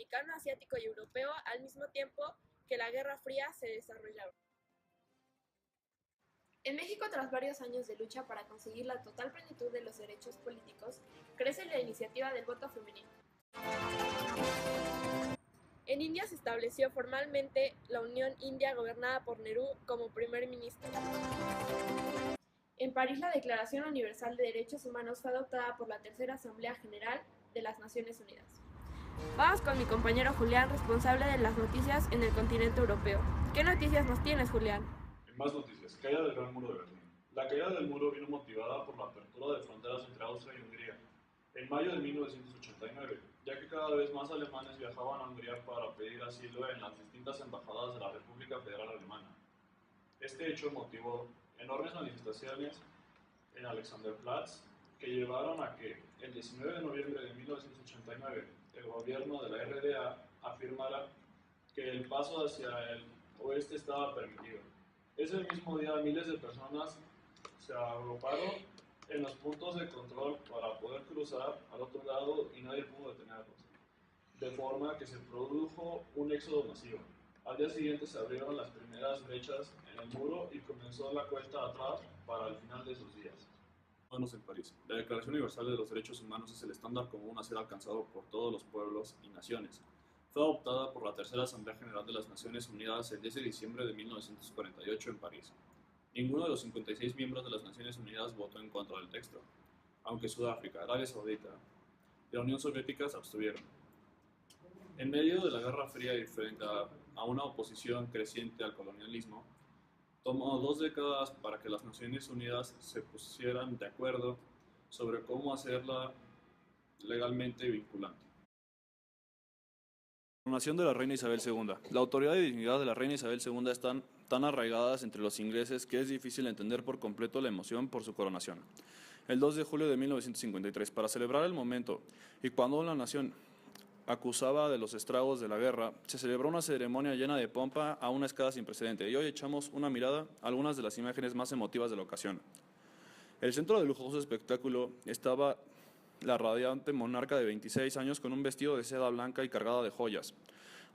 americano, asiático y europeo al mismo tiempo que la Guerra Fría se desarrollaba. En México, tras varios años de lucha para conseguir la total plenitud de los derechos políticos, crece la iniciativa del voto femenino. En India se estableció formalmente la Unión India gobernada por Nehru como primer ministro. En París, la Declaración Universal de Derechos Humanos fue adoptada por la Tercera Asamblea General de las Naciones Unidas. Vamos con mi compañero Julián, responsable de las noticias en el continente europeo. ¿Qué noticias nos tienes, Julián? En más noticias, caída del Gran Muro de Berlín. La caída del muro vino motivada por la apertura de fronteras entre Austria y Hungría en mayo de 1989, ya que cada vez más alemanes viajaban a Hungría para pedir asilo en las distintas embajadas de la República Federal Alemana. Este hecho motivó enormes manifestaciones en Alexanderplatz que llevaron a que, el 19 de noviembre de 1989, el gobierno de la RDA afirmara que el paso hacia el oeste estaba permitido. Ese mismo día, miles de personas se agruparon en los puntos de control para poder cruzar al otro lado y nadie pudo detenerlos, de forma que se produjo un éxodo masivo. Al día siguiente se abrieron las primeras brechas en el muro y comenzó la cuenta atrás para el final de sus días. En París. La Declaración Universal de los Derechos Humanos es el estándar común a ser alcanzado por todos los pueblos y naciones. Fue adoptada por la Tercera Asamblea General de las Naciones Unidas el 10 de diciembre de 1948 en París. Ninguno de los 56 miembros de las Naciones Unidas votó en contra del texto, aunque Sudáfrica, Arabia Saudita y la Unión Soviética se abstuvieron. En medio de la Guerra Fría y frente a una oposición creciente al colonialismo, tomó 2 décadas para que las Naciones Unidas se pusieran de acuerdo sobre cómo hacerla legalmente vinculante. Coronación de la reina Isabel II. La autoridad y dignidad de la reina Isabel II están tan arraigadas entre los ingleses que es difícil entender por completo la emoción por su coronación. El 2 de julio de 1953, para celebrar el momento y cuando la nación acusaba de los estragos de la guerra, se celebró una ceremonia llena de pompa a una escala sin precedente, y hoy echamos una mirada a algunas de las imágenes más emotivas de la ocasión. El centro del lujoso espectáculo estaba la radiante monarca de 26 años con un vestido de seda blanca y cargada de joyas,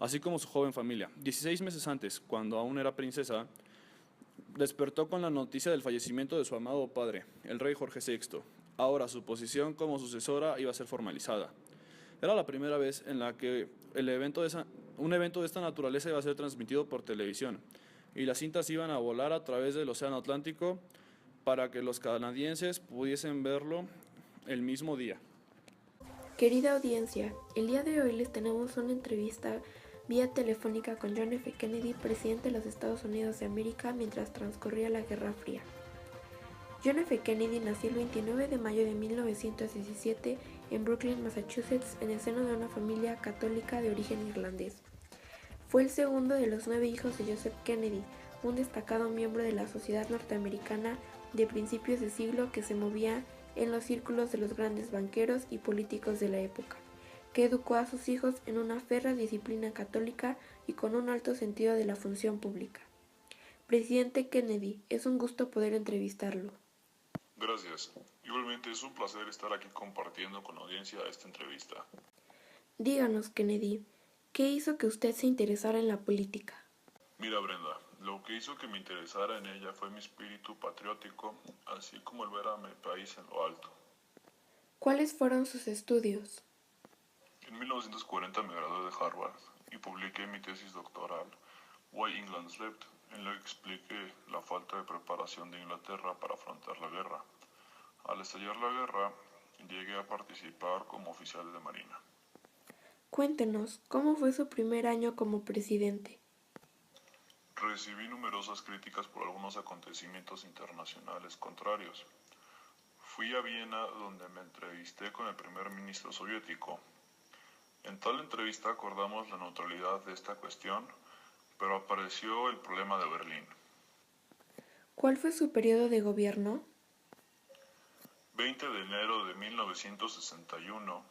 así como su joven familia. 16 meses antes, cuando aún era princesa, despertó con la noticia del fallecimiento de su amado padre, el rey Jorge VI. Ahora su posición como sucesora iba a ser formalizada. Era la primera vez en la que un evento de esta naturaleza iba a ser transmitido por televisión, y las cintas iban a volar a través del Océano Atlántico para que los canadienses pudiesen verlo el mismo día. Querida audiencia, el día de hoy les tenemos una entrevista vía telefónica con John F. Kennedy, presidente de los Estados Unidos de América mientras transcurría la Guerra Fría. John F. Kennedy nació el 29 de mayo de 1917 en Brookline, Massachusetts, en el seno de una familia católica de origen irlandés. Fue el segundo de los 9 hijos de Joseph Kennedy, un destacado miembro de la sociedad norteamericana de principios de siglo que se movía en los círculos de los grandes banqueros y políticos de la época, que educó a sus hijos en una férrea disciplina católica y con un alto sentido de la función pública. Presidente Kennedy, es un gusto poder entrevistarlo. Gracias. Igualmente es un placer estar aquí compartiendo con la audiencia esta entrevista. Díganos, Kennedy, ¿qué hizo que usted se interesara en la política? Mira, Brenda, lo que hizo que me interesara en ella fue mi espíritu patriótico, así como el ver a mi país en lo alto. ¿Cuáles fueron sus estudios? En 1940 me gradué de Harvard y publiqué mi tesis doctoral, Why England Slept, en la que expliqué la falta de preparación de Inglaterra para afrontar la guerra. Al estallar la guerra, llegué a participar como oficial de marina. Cuéntenos, ¿cómo fue su primer año como presidente? Recibí numerosas críticas por algunos acontecimientos internacionales contrarios. Fui a Viena, donde me entrevisté con el primer ministro soviético. En tal entrevista acordamos la neutralidad de esta cuestión, pero apareció el problema de Berlín. ¿Cuál fue su periodo de gobierno? 20 de enero de 1961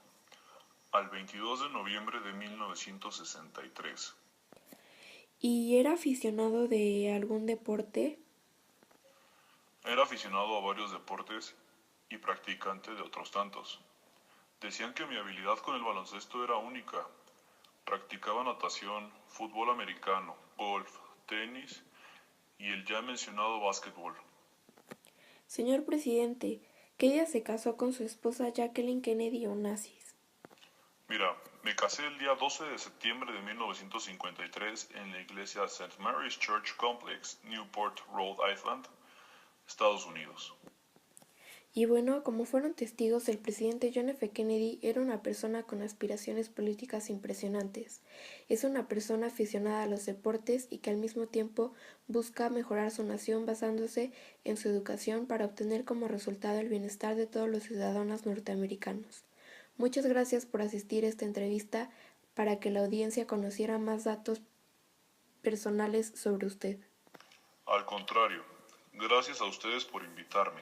al 22 de noviembre de 1963. ¿Y era aficionado de algún deporte? Era aficionado a varios deportes y practicante de otros tantos. Decían que mi habilidad con el baloncesto era única, Practicaba natación, fútbol americano, golf, tenis y el ya mencionado básquetbol. Señor presidente, ¿qué día se casó con su esposa Jacqueline Kennedy Onassis? Mira, me casé el día 12 de septiembre de 1953 en la iglesia St. Mary's Church Complex, Newport, Rhode Island, Estados Unidos. Y bueno, como fueron testigos, el presidente John F. Kennedy era una persona con aspiraciones políticas impresionantes. Es una persona aficionada a los deportes y que al mismo tiempo busca mejorar su nación basándose en su educación para obtener como resultado el bienestar de todos los ciudadanos norteamericanos. Muchas gracias por asistir a esta entrevista para que la audiencia conociera más datos personales sobre usted. Al contrario, gracias a ustedes por invitarme.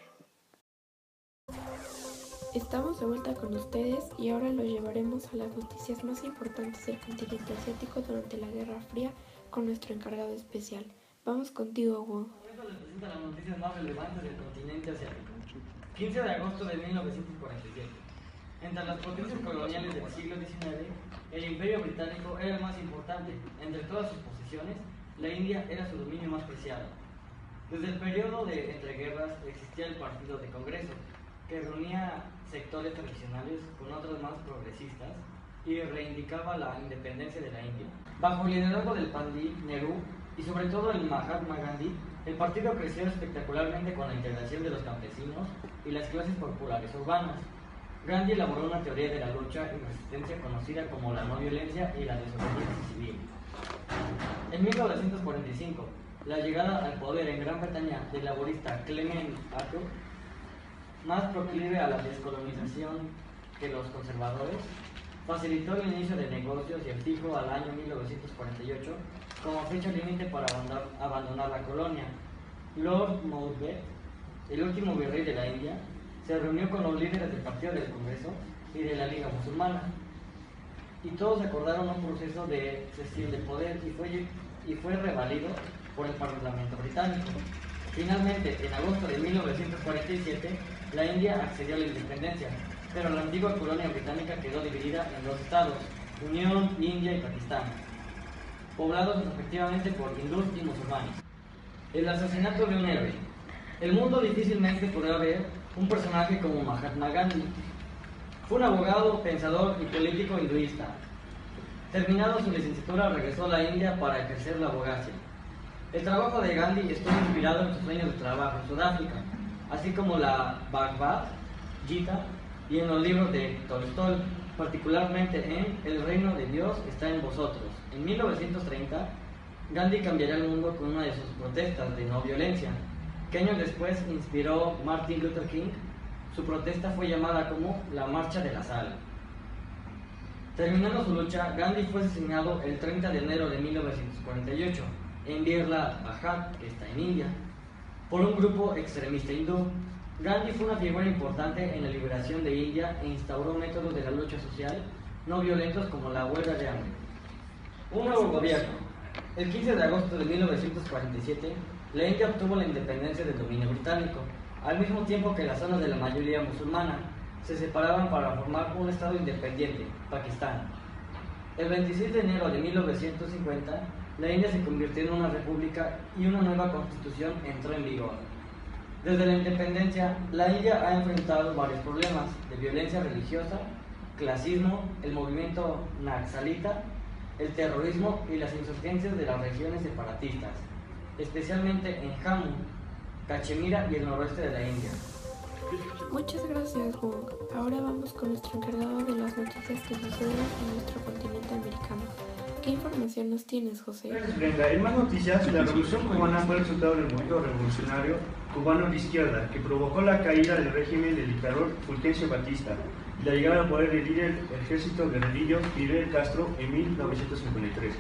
Estamos de vuelta con ustedes y ahora los llevaremos a las noticias más importantes del continente asiático durante la Guerra Fría con nuestro encargado especial. Vamos contigo, Wong. Esto les presenta las noticias más relevantes del continente asiático. 15 de agosto de 1947. Entre las potencias coloniales del siglo XIX, el Imperio Británico era el más importante. Entre todas sus posesiones, la India era su dominio más preciado. Desde el periodo de entreguerras existía el Partido de Congreso, que reunía sectores tradicionales con otros más progresistas y reivindicaba la independencia de la India. Bajo el liderazgo del Pandit Nehru y sobre todo el Mahatma Gandhi, el partido creció espectacularmente con la integración de los campesinos y las clases populares urbanas. Gandhi elaboró una teoría de la lucha y resistencia conocida como la no violencia y la desobediencia civil. En 1945, la llegada al poder en Gran Bretaña del laborista Clement Attlee, más proclive a la descolonización que los conservadores, facilitó el inicio de negocios y el fijo al año 1948 como fecha límite para abandonar la colonia. Lord Mountbatten, el último virrey de la India, se reunió con los líderes del Partido del Congreso y de la Liga Musulmana, y todos acordaron un proceso de cesión de poder y fue revalido por el Parlamento británico. Finalmente, en agosto de 1947, la India accedió a la independencia, pero la antigua colonia británica quedó dividida en dos estados, Unión, India y Pakistán, poblados respectivamente por hindús y musulmanes. El asesinato de un héroe. El mundo difícilmente podrá ver un personaje como Mahatma Gandhi. Fue un abogado, pensador y político hinduista. Terminado su licenciatura, regresó a la India para ejercer la abogacía. El trabajo de Gandhi estuvo inspirado en sus años de trabajo en Sudáfrica, así como la Bhagavad Gita y en los libros de Tolstoy, particularmente en El reino de Dios está en vosotros. En 1930, Gandhi cambiaría el mundo con una de sus protestas de no violencia, que años después inspiró Martin Luther King. Su protesta fue llamada como la Marcha de la Sal. Terminando su lucha, Gandhi fue asesinado el 30 de enero de 1948 en Birla Bajat, que está en India, por un grupo extremista hindú. Gandhi fue una figura importante en la liberación de India e instauró métodos de la lucha social no violentos como la huelga de hambre. Un nuevo gobierno. El 15 de agosto de 1947, la India obtuvo la independencia del dominio británico, al mismo tiempo que las zonas de la mayoría musulmana se separaban para formar un estado independiente, Pakistán. El 26 de enero de 1950, la India se convirtió en una república y una nueva constitución entró en vigor. Desde la independencia, la India ha enfrentado varios problemas de violencia religiosa, clasismo, el movimiento naxalita, el terrorismo y las insurgencias de las regiones separatistas, especialmente en Jammu, Cachemira y el noroeste de la India. Muchas gracias, Wong. Ahora vamos con nuestro encargado de las noticias que suceden en nuestro continente americano. ¿Qué información nos tienes, José? Gracias, Brenda. En más noticias, la Revolución Cubana fue el resultado del movimiento revolucionario cubano de izquierda, que provocó la caída del régimen del dictador Fulgencio Batista y la llegada al poder del líder del ejército guerrillero Fidel Castro en 1953.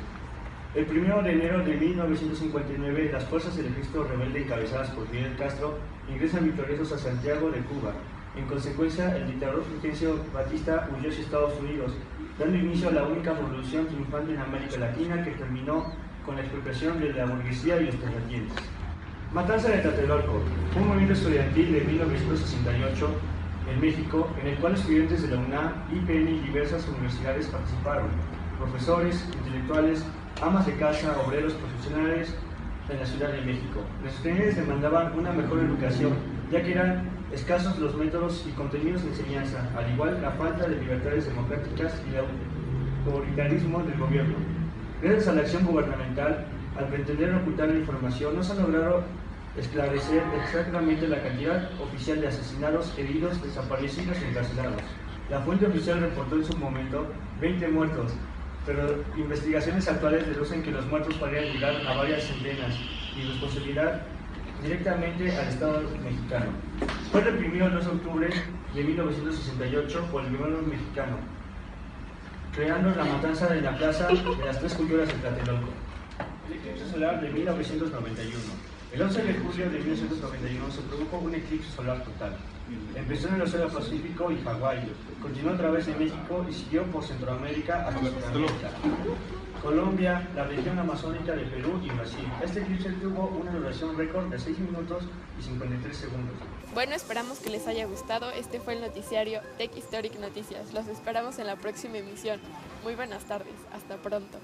El 1 de enero de 1959, las fuerzas del ejército rebelde encabezadas por Fidel Castro ingresan victoriosos a Santiago de Cuba. En consecuencia, el dictador Fulgencio Batista huyó hacia Estados Unidos, dando inicio a la única revolución triunfante en América Latina que terminó con la expropiación de la burguesía y los terratenientes. Matanza de Tlatelolco, un movimiento estudiantil de 1968 en México, en el cual estudiantes de la UNAM, IPN y diversas universidades participaron. profesores, intelectuales, amas de casa, obreros, profesionales en la Ciudad de México. Los estudiantes demandaban una mejor educación, ya que eran escasos los métodos y contenidos de enseñanza, al igual la falta de libertades democráticas y el autoritarismo del gobierno. Gracias a la acción gubernamental, al pretender ocultar la información, no se ha logrado esclarecer exactamente la cantidad oficial de asesinados, heridos, desaparecidos y encarcelados. La fuente oficial reportó en su momento 20 muertos, pero investigaciones actuales deducen que los muertos podrían llegar a varias centenas y responsabilidad directamente al Estado mexicano. Fue reprimido el 2 de octubre de 1968 por el gobierno mexicano, creando la matanza de la Plaza de las Tres Culturas de Tlatelolco. El eclipse solar de 1991. El 11 de julio de 1991 se produjo un eclipse solar total. Empezó en el Océano Pacífico y Hawái, continuó a través de México y siguió por Centroamérica hasta Sudamérica, Colombia, la región amazónica de Perú y Brasil. Este eclipse tuvo una duración récord de 6 minutos y 53 segundos. Bueno, esperamos que les haya gustado. Este fue el noticiario Tech Historic Noticias. Los esperamos en la próxima emisión. Muy buenas tardes. Hasta pronto.